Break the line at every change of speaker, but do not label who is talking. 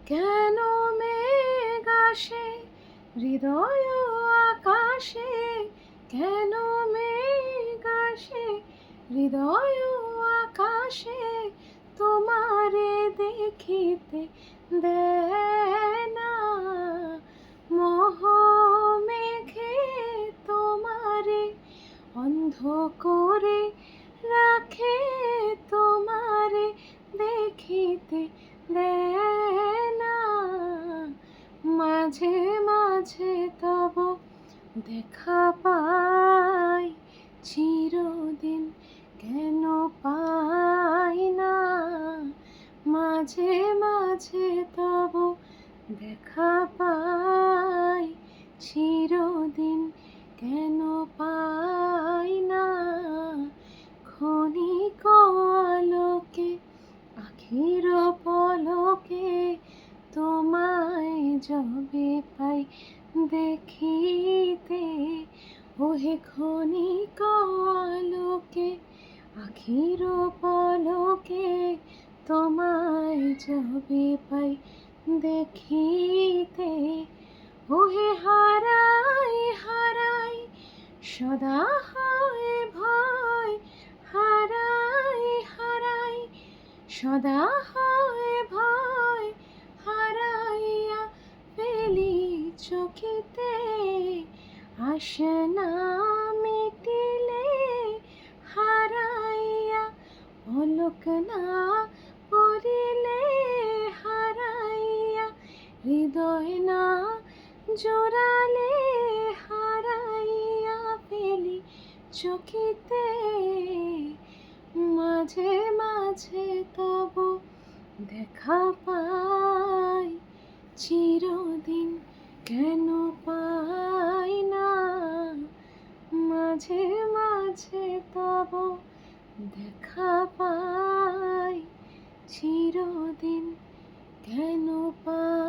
কেন মেঘ আসে হৃদয় আকাশে, কেন মেঘ আসে হৃদয় আকাশে, তোমারে দেখিতে দেয় না। মোহ মেঘে তোমারে অন্ধ করে রাখে, তোমারে দেখিতে দেয় না। মাঝে মাঝে তব দেখা পাই, চিরদিন কেন পাই না। মাঝে মাঝে তব দেখা পাই, চিরদিন কেন পাই না। ক্ষণিক আলোকে আখির পলকে, তোমায় যবে পাই দেখিতে। ওহে ক্ষণিক আলোকে আখির পলকে, তোমায় যবে পাই দেখিতে। ওহে হারাই হারাই সদা হয় ভয়, হারাই হারাই সদা হয় ভয়, হারাইয়া ফেলি চোখেতে। আসে না মিটিলে হারাইয়া, পলক না পড়িলে হারাইয়া, হৃদয় না জোড়ালে হারাইয়া ফেলি চোখেতে। মাঝে মাঝে তব দেখা পাই, চিরদিন কেন পাই না। মাঝে মাঝে তব দেখা পাই, চিরদিন কেন পাই